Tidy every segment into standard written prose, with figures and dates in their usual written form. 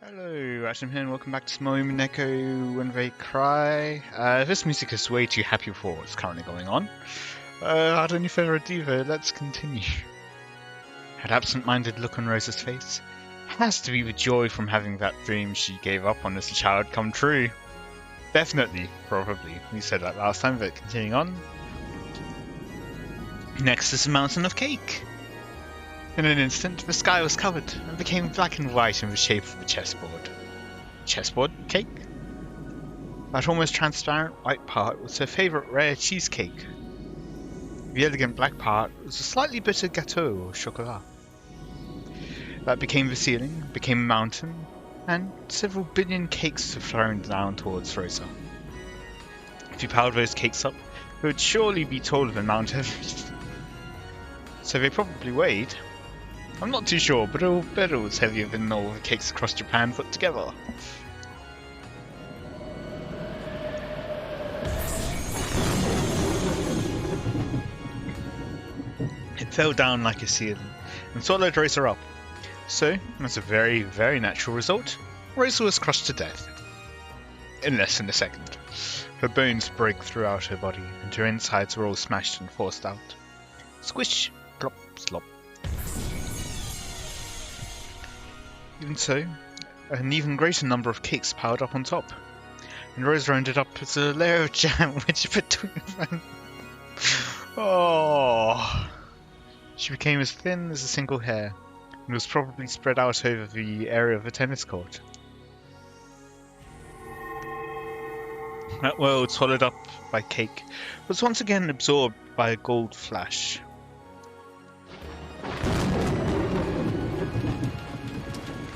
Hello, Watem here, and welcome back to some more Umineko When They Cry. This music is way too happy for what's currently going on. Without any further ado though, let's continue. That absent-minded look on Rosa's face has to be the joy from having that dream she gave up on as a child come true. Definitely, probably. We said that last time, but continuing on. Next is a mountain of cake. In an instant, the sky was covered and became black and white in the shape of a chessboard. Chessboard cake? That almost transparent white part was her favourite rare cheesecake. The elegant black part was a slightly bitter gâteau or chocolat. That became the ceiling, became a mountain, and several billion cakes were thrown down towards Rosa. If you piled those cakes up, they would surely be taller than Mount Everest. So they probably weighed. I'm not too sure, but I'll bet it was heavier than all the cakes across Japan put together. It fell down like a ceiling and swallowed Rosa up. So, as a very, very natural result, Rosa was crushed to death. In less than a second. Her bones broke throughout her body, and her insides were all smashed and forced out. Squish, plop, slop. Even so, an even greater number of cakes piled up on top, and Rosa ended up as a layer of jam wedged between them. Oh! She became as thin as a single hair, and was probably spread out over the area of a tennis court. That world, swallowed up by cake, was once again absorbed by a gold flash.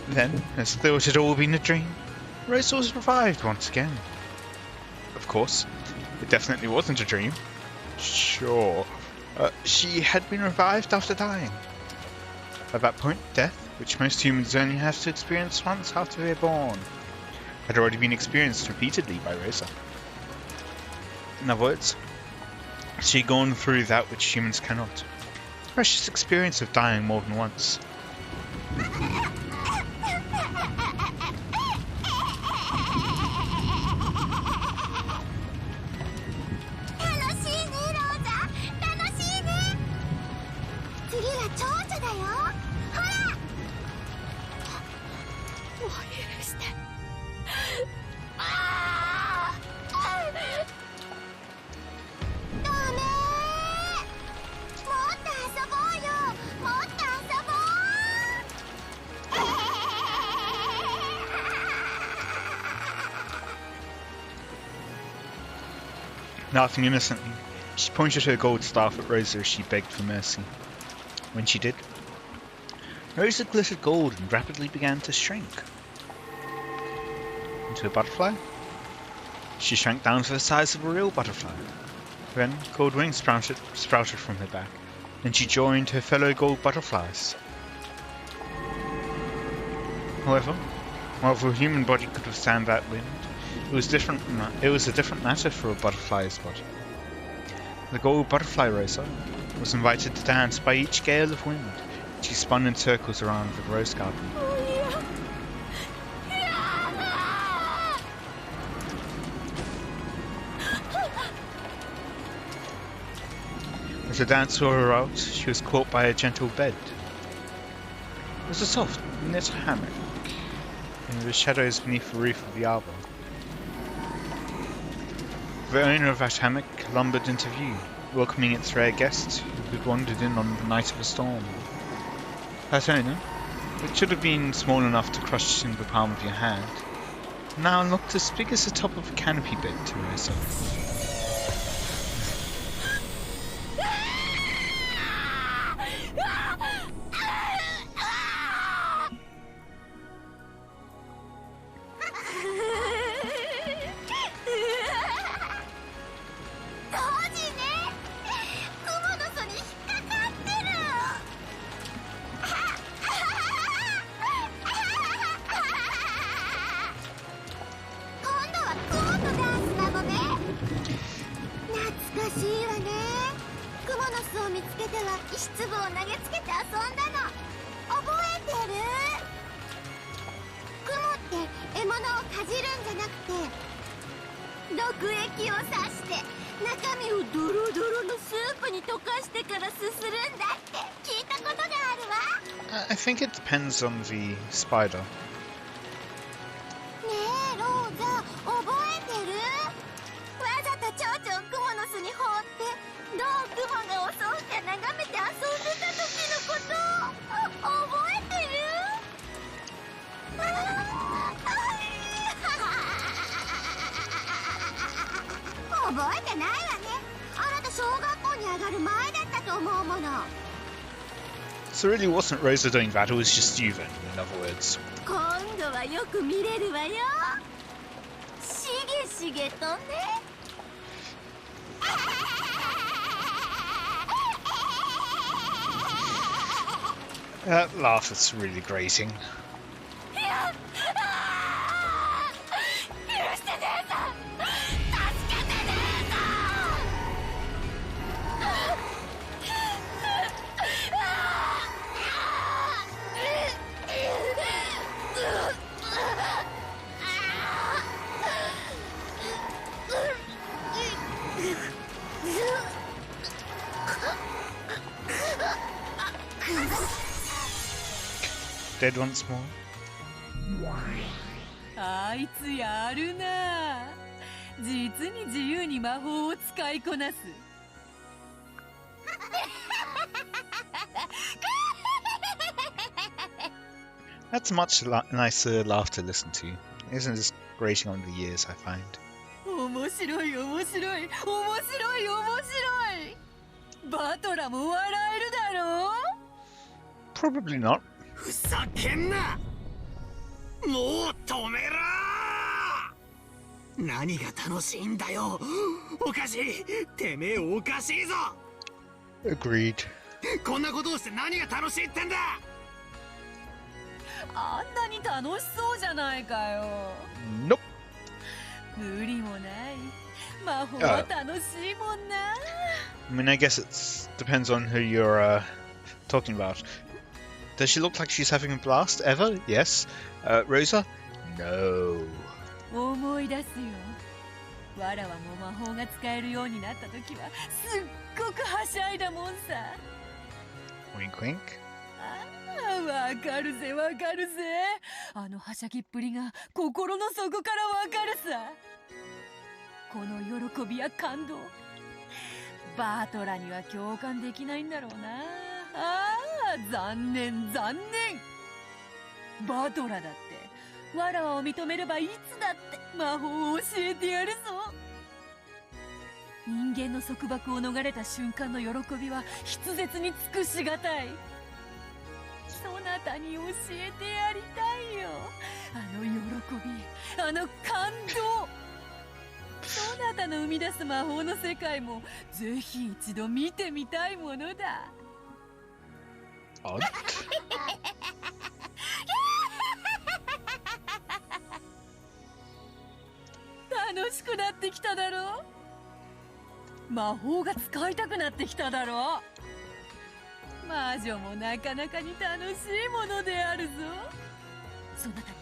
Then, as though it had all been a dream, Rosa was revived once again. Of course, it definitely wasn't a dream. Sure, she had been revived after dying. At that point, death, which most humans only have to experience once after they're born, had already been experienced repeatedly by Rosa. In other words, she had gone through that which humans cannot. The precious experience of dying more than once. Laughing innocently, she pointed her gold staff at Rosa as she begged for mercy. When she did, Rosa glittered gold and rapidly began to shrink. Into a butterfly? She shrank down to the size of a real butterfly. Then gold wings sprouted from her back, and she joined her fellow gold butterflies. However, while the human body could withstand that wind, it was a different matter for a butterfly's body. The gold butterfly Rosa was invited to dance by each gale of wind. She spun in circles around the rose garden. As the dance wore her out, she was caught by a gentle bed. It was a soft, knit hammock in the shadows beneath the roof of the arbor. The owner of that hammock lumbered into view, welcoming its rare guests who had wandered in on the night of a storm. That owner, which should have been small enough to crush in the palm of your hand, now looked as big as the top of a canopy bed to Rosa. 毒液を刺して中身をドロドロのスープに溶かしてからすするんだって聞いたことがあるわ。 I think it depends on the spider. ねえローザ覚えてる？わざと蝶々をクモの巣に放ってどうクモが襲うか眺めて遊んでた時のこと覚えてる？覚えてないわね。あなた小学校に上がる前だったと思うもの。 So it really wasn't Rosa doing that, it was just you then, in other words. 今度はよく見れるわよ。しげしげとね。That laugh is really grating. 許してねえぞ。助けてねえぞ。Dead once more. あいつやるな。実に自由に魔法を使いこなす。That's much nicer laugh to listen to. It isn't as grating on the ears, I find. 面白い面白い面白い面白い。バトラも笑えるだろう。 Probably not. ふざけんな。もう止めろ。何が楽しいんだよ。おかしい。てめえおかしいぞ。 Agreed. こんなことをして何が楽しいってんだ。あんなに楽しそうじゃないかよ。 Nope. 無理もない。魔法は楽しいもんな。 I mean, I guess it depends on who you're talking about. Does she look like she's having a blast ever? Yes. Rosa? No. 思い出すよ。わらわも魔法が使えるようになった時はすっごくはしゃいだもんさ。 Wink wink. ああ、わかるぜわかるぜ。あのはしゃぎっぷりが心の底からわかるさ。この喜びや感動、バートラには共感できないんだろうな。ああ、残念残念。バトラだってわらわを認めればいつだって魔法を教えてやるぞ。人間の束縛を逃れた瞬間の喜びは筆舌に尽くしがたい。そなたに教えてやりたいよ。あの喜び、あの感動。そなたの生み出す魔法の世界もぜひ一度見てみたいものだ。Odd. 楽しくなってきただろう。魔法が使いたくなってきただろう。魔女もなかなかに楽しいものであるぞ。そなたには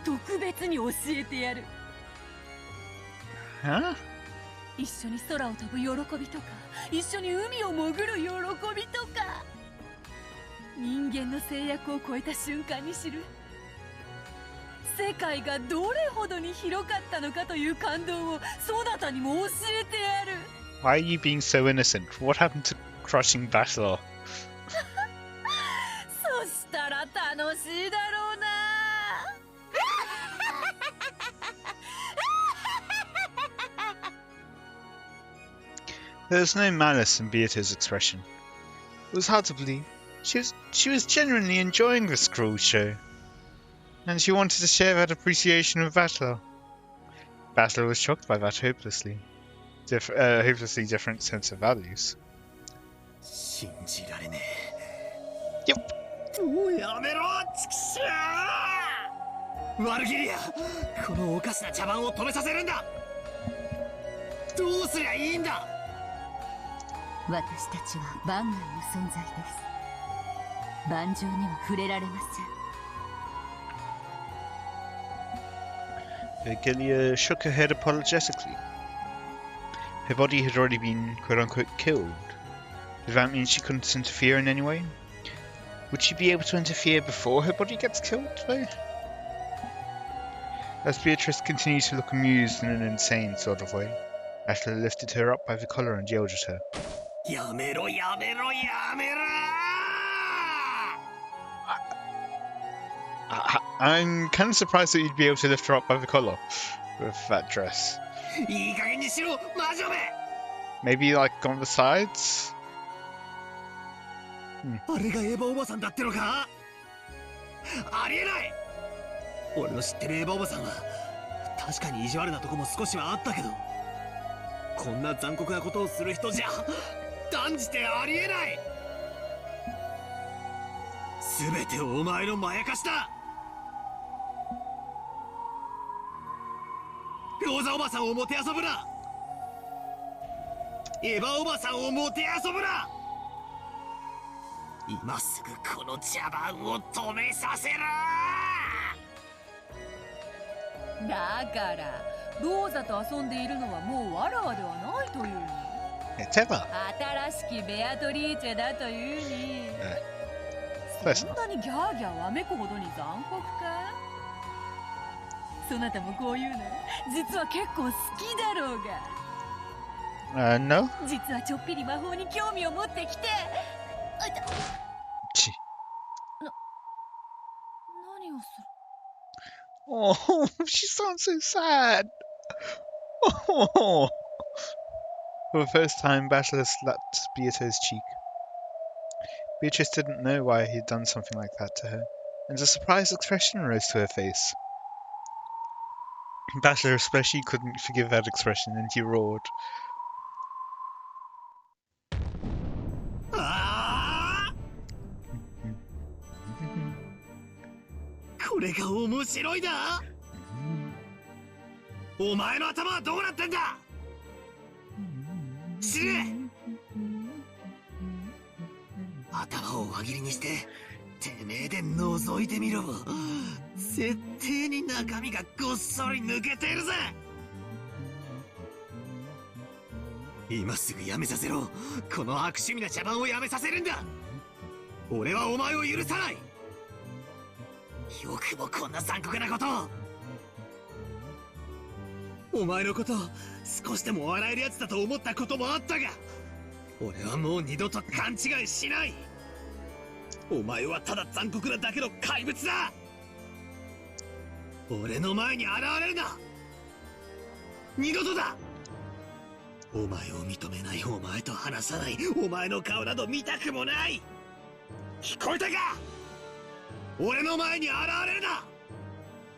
特別に教えてやる。Huh? 一緒に空を飛ぶ喜びとか、一緒に海を潜る喜びとか、人間の制約を超えた瞬間に知る世界がどれほどに広かったのかという感動をそなたにも教えてやる。 Why are you being so innocent? What happened to crushing battle? そしたら楽しいだろうな。There was no malice in Beata's expression. It was hard to believe. She was genuinely enjoying this cruel show. And she wanted to share that appreciation with Battler. Battler was shocked by that hopelessly different sense of values. 信じられねえ。もうやめろ、チキシャー。ワルギリア、このおかしな茶番を止めさせるんだ。どうすりゃいいんだ。私たちは番外の存在です。盤上には触れられません。Virgilia shook her head apologetically. Her body had already been quote-unquote killed. Did that mean she couldn't interfere in any way? Would she be able to interfere before her body gets killed, though? As Beatrice continued to look amused in an insane sort of way, Ashla lifted her up by the collar and yelled at her. Yamero, yamero, yamero! I'm kind of surprised that you'd be able to lift her up by the collar with that dress. Maybe like on the sides? あれがエヴァおばさんだってのか？ありえない！俺の知ってるエヴァおばさんは確かに意地悪なとこも少しはあったけど、こんな残酷なことをする人じゃ断じてありえない。全てお前のまやかしだ。ローザおばさんをもてあそぶな。エヴァおばさんをもてあそぶな。今すぐこの茶番を止めさせろ。だからローザと遊んでいるのはもうわらわではないというに。新しきベアトリーチェだというに。そんなにギャーギャーわめくほどに残酷か？そなたもこういうの実は結構好きだろうが。No? 実はちょっぴり魔法に興味を持ってきて。何をする？ Oh, she sounds so sad. Oh. For the first time, Bachelor slapped Beato's cheek. Beatrice didn't know why he'd done something like that to her, and a surprised expression rose to her face. Bachelor especially couldn't forgive that expression, and he roared. これが面白いだ。お前の頭はどうなってんだ。死ね。頭を輪切りにしててめえで覗いてみろ。絶対に中身がごっそり抜けてるぜ。今すぐやめさせろ。この悪趣味な茶番をやめさせるんだ。俺はお前を許さない。よくもこんな残酷なことを。お前のこと少しでも笑えるやつだと思ったこともあったが、俺はもう二度と勘違いしない。お前はただ残酷なだけの怪物だ。俺の前に現れるな。二度とだ。お前を認めない、お前と話さない、お前の顔など見たくもない。聞こえたか？俺の前に現れるな。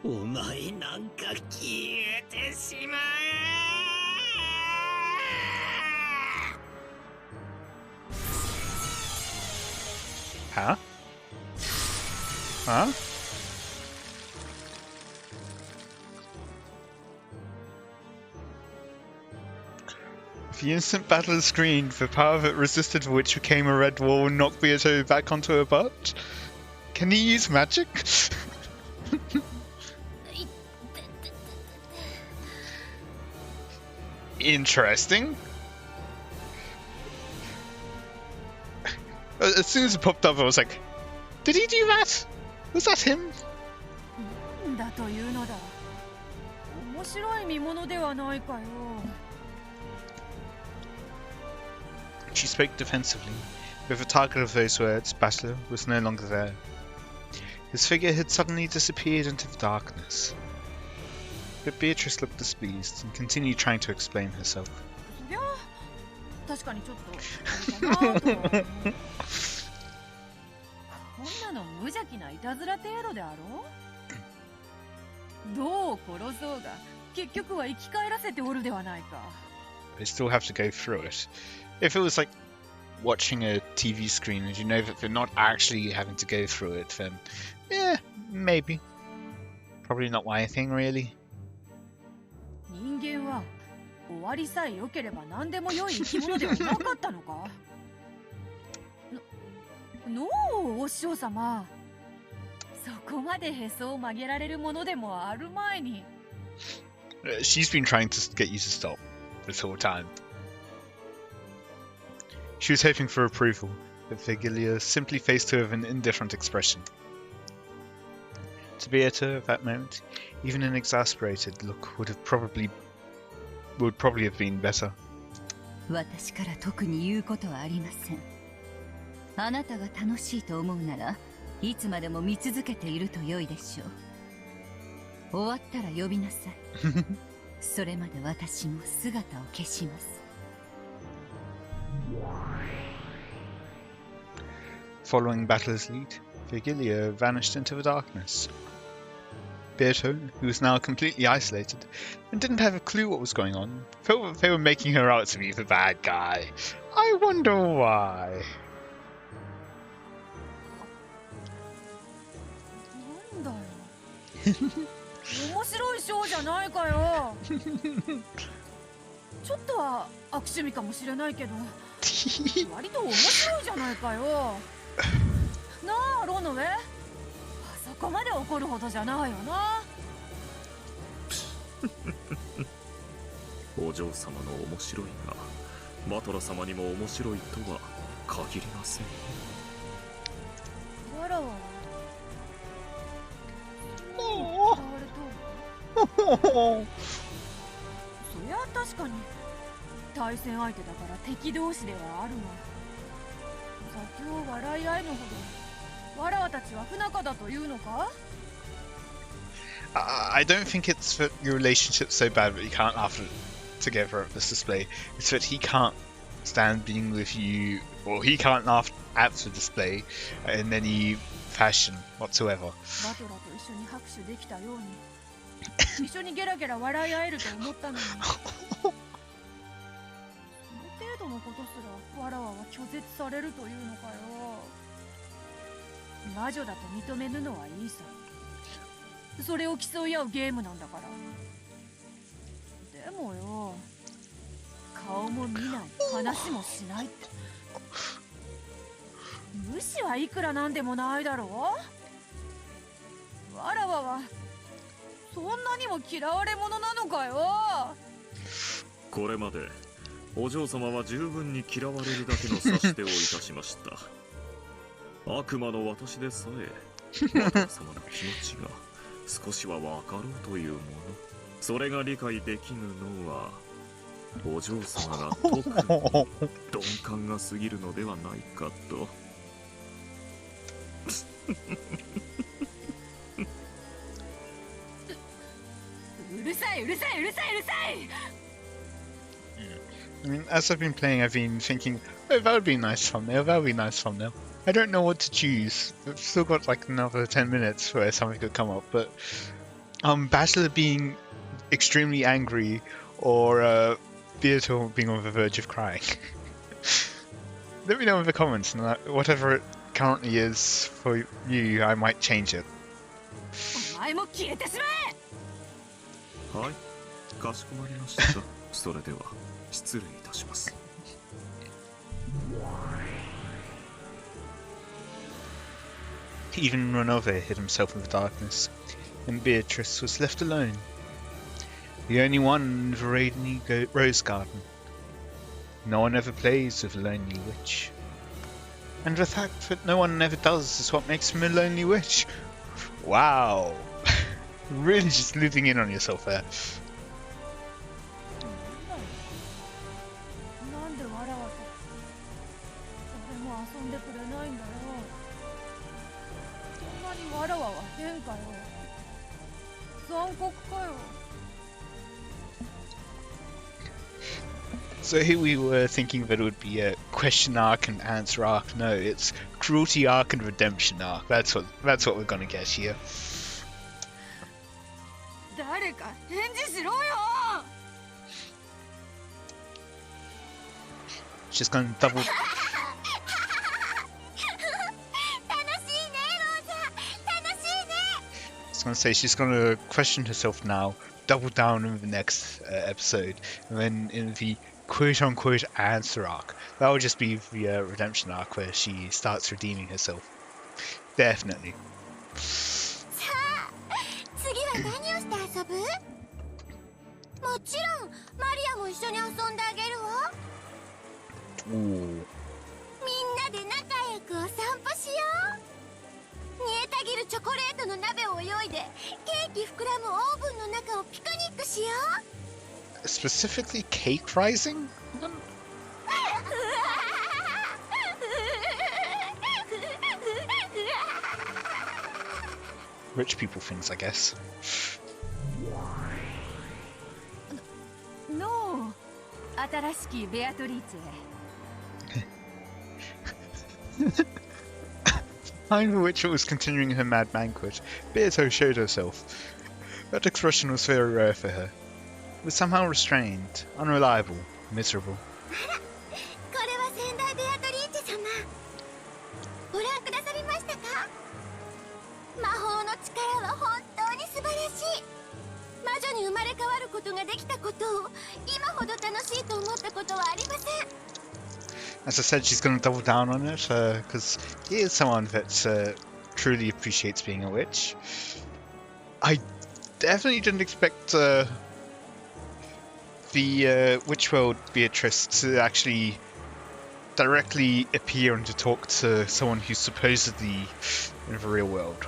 お前なんか消えてしまえ。Huh? Huh? The instant battle screened, the power that resisted which became a red wall and knocked Beato back onto her butt. Can he use magic? Interesting. As soon as it popped up, I was like, did he do that? Was that him? だというのだ。面白い見物ではないかよ。She spoke defensively. With the target of those words, Bachelor was no longer there. His figure had suddenly disappeared into the darkness. But Beatrice looked displeased and continued trying to explain herself. 確かにちょっとあれかなと。こんなの無邪気ないたずら程度であろう。どう殺そうが結局は生き返らせておるではないか。They still have to go through it. If it was like watching a TV screen and you know that they're not actually having to go through it, then yeah, maybe. Probably not my thing, really. 人間は終わりさえ良ければ何でも良い生き物ではなかったのか？のう、お師匠様。そこまでへそを曲げられるものでもある前に。She's been trying to get you to stop this whole time. She was hoping for approval, but Vigilia simply faced her with an indifferent expression. To be at her at that moment, even an exasperated look would probably have been better. 私から特に言うことはありません。あなたが楽しいと思うならいつまでも見続けていると良いでしょう。終わったら呼びなさい。それまで私も姿を消します。Following Battler's lead, Vigilia vanished into the darkness. Beato, who was now completely isolated and didn't have a clue what was going on, felt that they were making her out to be the bad guy. I wonder why. なんだよ。面白いショーじゃないかよ。ちょっとは悪趣味かもしれないけど、割と面白いじゃないかよ。なあ、ロノウェ。あそこまで怒るほどじゃないよな。お嬢様の面白いが、マトラ様にも面白いとは限りません。わらわ。そりゃ確かに対戦相手だから敵同士ではあるが、先を笑い合えぬほどわらわたちは不仲だというのか？ I don't think it's that your relationship's so bad that you can't laugh together at this display. It's that he can't stand being with you, or he can't laugh at the display in any fashion whatsoever. バトラと一緒に拍手できたように一緒にゲラゲラ笑い合えると思ったのにその程度のことすらわらわは拒絶されるというのかよ。魔女だと認めぬのはいいさ。それを競い合うゲームなんだから。でもよ、顔も見ない、話もしないって、無視はいくらなんでもないだろう。わらわはそんなにも嫌われ者なのかよ。これまでお嬢様は十分に嫌われるだけの指し手をいたしました。悪魔の私でさえマトラ様の気持ちが少しは分かろうというもの、それが理解できぬのはお嬢様が特に鈍感が過ぎるのではないかと。うるさいうるさいうるさいうるさい。 I mean, as I've been playing, I've been thinking, oh, that would be a nice thumbnail, that would be a nice thumbnail. I don't know what to choose. I've still got like another 10 minutes where something could come up, but Battler being extremely angry or Beato being on the verge of crying. Let me know in the comments, and whatever it currently is for you, I might change it. お前も消えてしまえ。はい、かしこまりました。それでは失礼いたします。Even Renove hid himself in the darkness, and Beatrice was left alone, the only one in the rainy rose garden. No one ever plays with a lonely witch, and the fact that no one ever does is what makes him a lonely witch. Wow, really just looping in on yourself there. なんでわらわと誰も遊んでくれないんだよ。そんなにわらわは変かよ。残酷かよ。 So here we were thinking that it would be a question arc and answer arc. No, it's cruelty arc and redemption arc. That's what we're gonna get here. 誰か返事しろよ。 She's gonna double. 楽しいねローザ、楽しいね。 I was gonna say she's gonna question herself now, double down in the next episode, and then in the quote-unquote answer arc, that will just be the redemption arc where she starts redeeming herself. Definitely. さあ、次は何をして遊ぶ？もちろんマリアも一緒に遊んであげるわ。 Ooh. みんなで仲良くお散歩しよう。煮えたぎるチョコレートの鍋を泳いでケーキ膨らむオーブンの中をピクニックしよう。 Specifically cake rising? Rich people things, I guess. の新しきベアトリーチェ。 Fine, the witch was continuing her mad banquet. Beato showed herself. That expression was very rare for her. It was somehow restrained, unreliable, miserable. これは先代ベアトリーチェ様、ご覧くださりましたか？魔法の力は本当に素晴らしい。魔女に生まれ変わることができたことを今ほど楽しいと思ったことはありません。 As I said, she's going to double down on it, because he is someone that truly appreciates being a witch. I definitely didn't expect the Witch World Beatrice to actually directly appear and to talk to someone who's supposedly in the real world.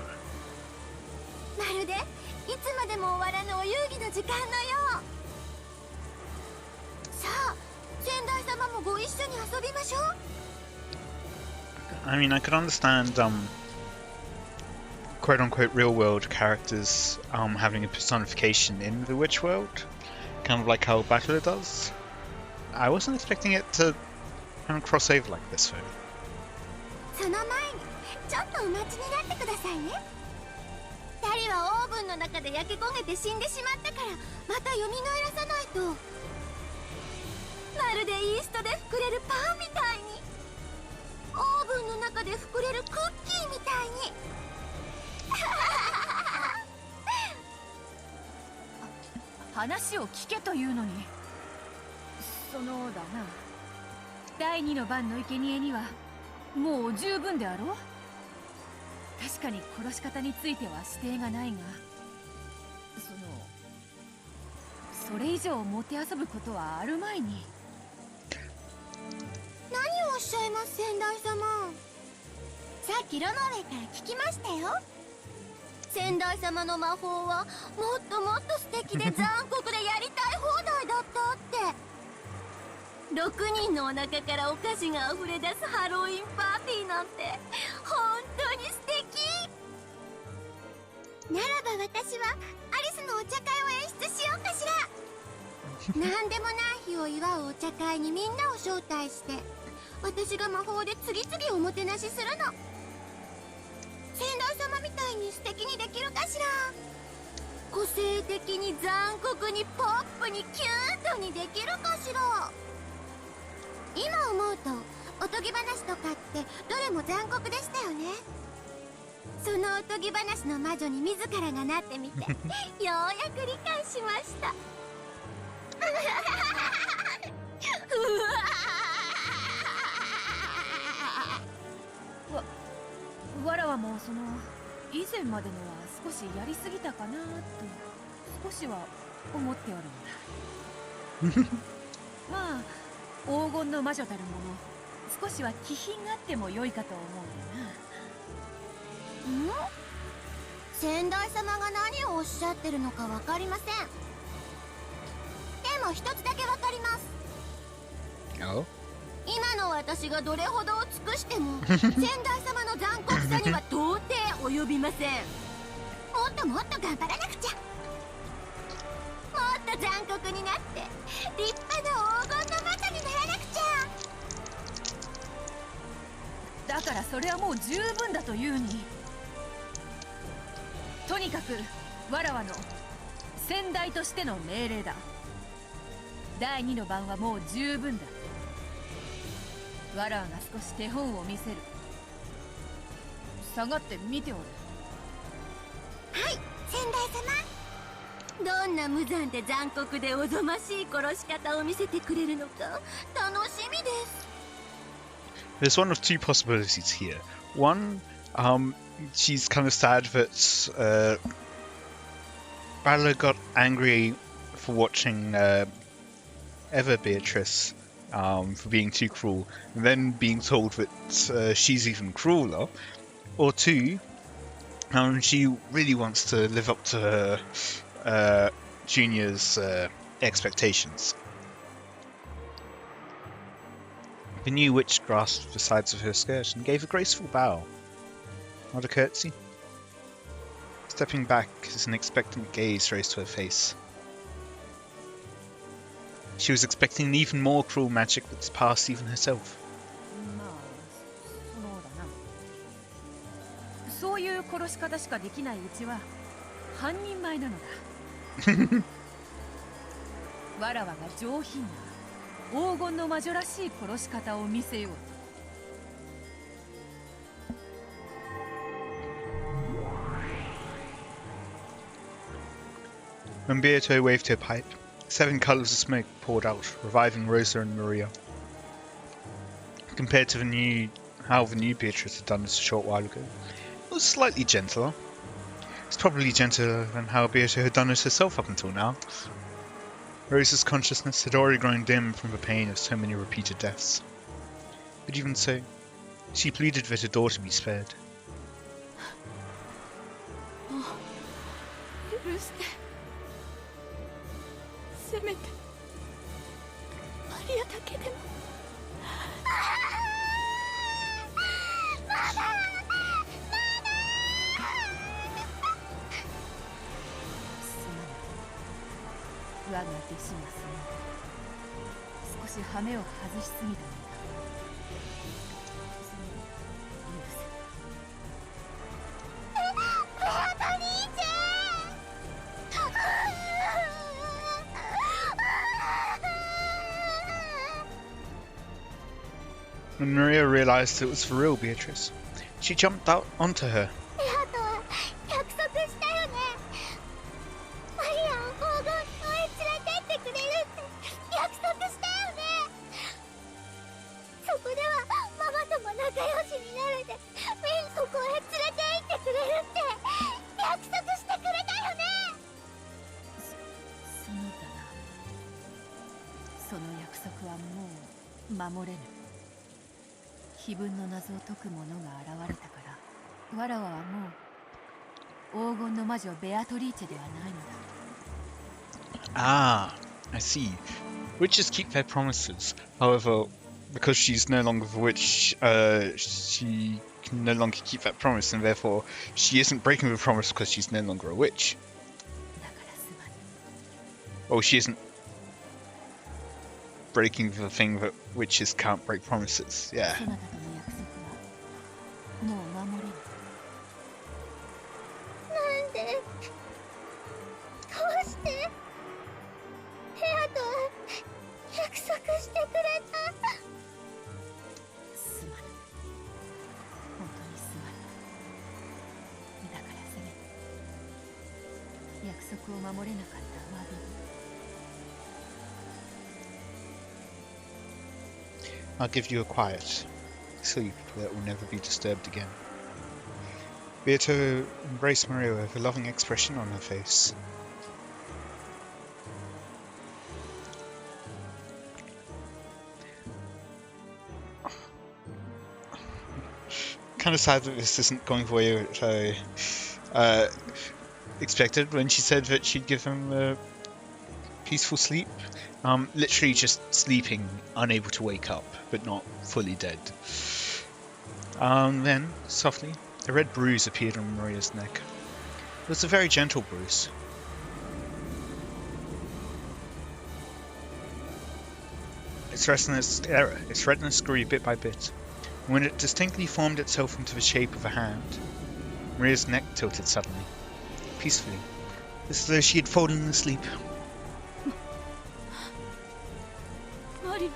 まるでいつまでも終わらぬお遊戯の時間のよう。さあ、先代様もご一緒に遊びましょう。 I mean, I could understand quote-unquote real-world characters having a personification in the Witch World, kind of like how Battler does. I wasn't expecting it to kind of cross over like this, though. その前にちょっとお待ちになってくださいね。2人はオーブンの中で焼け焦げて死んでしまったからまた蘇らさないと。まるでイーストで膨れるパンみたいに、オーブンの中で膨れるクッキーみたいに。話を聞けというのに。そのだな、第二の番の生贄にはもう十分であろう。確かに殺し方については指定がないが、それ以上もてあそぶことはあるまいに。何をおっしゃいます先代様。さっきロノウェイから聞きましたよ。先代様の魔法はもっともっと素敵で残酷でやりたい放題だったって。6人のお腹からお菓子が溢れ出すハロウィンパーティーなんて本当に素敵。ならば私はアリスのお茶会を演出しようかしら。何でもない日を祝うお茶会にみんなを招待して私が魔法で次々おもてなしするの。先代様みたいに素敵にできるかしら。個性的に残酷にポップにキュートにできるかしら。今思うとおとぎ話とかってどれも残酷でしたよね。そのおとぎ話の魔女に自らがなってみてようやく理解しました。わらわも以前までのは少しやりすぎたかなと少しは思っておるんだ。まあ黄金の魔女たるもの、少しは気品があっても良いかと思うんだな。先代様が何をおっしゃってるのか分かりません。でも一つだけ分かります。 Oh? 今の私がどれほどを尽くしても先代様の残酷さには到底及びません。もっともっと頑張らなくちゃ。もっと残酷になって立派な黄金の魔女にならなくちゃ。だからそれはもう十分だというに。とにかくわらわの先代としての命令だ。第二の番はもう十分だ。わらわが少し手本を見せる。下がって見ておる。はい、先代様。どんな無残で残酷でおぞましい殺し方を見せてくれるのか楽しみです。 There's one of two possibilities here. One, she's kind of sad that Battler got angry for watching ever Beatrice for being too cruel, and then being told that she's even crueler, or two, she really wants to live up to her Junior's expectations. The new witch grasped the sides of her skirt and gave a graceful bow, not a curtsy. Stepping back as an expectant gaze raised to her face. She was expecting an even more cruel magic that surpassed even herself. まあそうだな。そういう殺し方しかできないうちは半人前なのだ。わらわが上品な黄金の魔女らしい殺し方を見せようと。When Beato waved her pipe, 7 colours of smoke poured out, reviving Rosa and Maria. Compared to how the new Beatrice had done this a short while ago, it was slightly gentler. It's probably gentler than how Beato had done it herself up until now. Rosa's consciousness had already grown dim from the pain of so many repeated deaths. But even so, she pleaded that her daughter be spared. 許して。せめてマリアだけでも。我が弟子が少し羽目を外しすぎたのだ。When Maria realized it was for real Beatrice, she jumped out onto her. Ah, I see. Witches keep their promises. However, because she's no longer the witch, she can no longer keep that promise, and therefore she isn't breaking the promise because she's no longer a witch. Oh, she isn't breaking the thing that witches can't break promises. Yeah. I'll give you a quiet sleep that will never be disturbed again. Beato embraced Maria with a loving expression on her face. Kind of sad that this isn't going the way that I expected when she said that she'd give him a peaceful sleep. Literally just sleeping, unable to wake up, but not fully dead. Then, softly, a red bruise appeared on Maria's neck. It was a very gentle bruise. Its redness grew bit by bit. When it distinctly formed itself into the shape of a hand, Maria's neck tilted suddenly, peacefully, as though she had fallen asleep. Maria.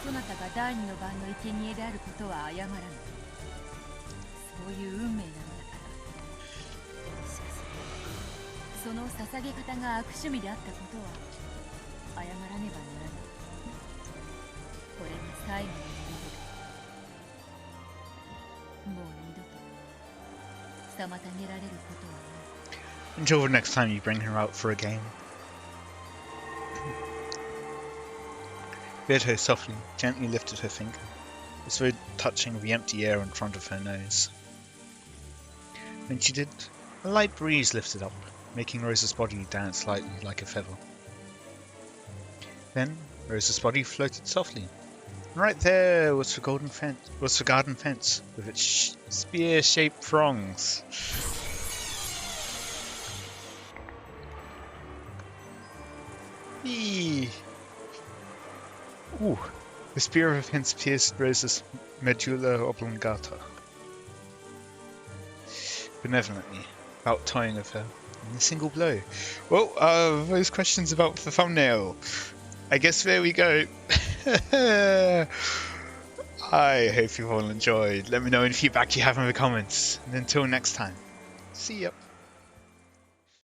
そなたが第二の番の生贄であることは謝らぬ。そういう運命なのだから。しかし、その捧げ方が悪趣味であったことは謝らねばならない。これが最後の祈りだ。たまたげられることはない。 Until the next time you bring her out for a game. Beato softly, gently lifted her finger, as though touching the empty air in front of her nose. When she did, a light breeze lifted up, making Rosa's body dance slightly like a feather. Then Rosa's body floated softly. And right there was the garden fence with its spear-shaped prongs. Eee. Ooh, the spear of a fence pierced Rosa's medulla oblongata. Benevolently, without toying with her, in a single blow. Well, those questions about the thumbnail. I guess there we go. I hope you all enjoyed. Let me know any feedback you have in the comments. And until next time, see ya.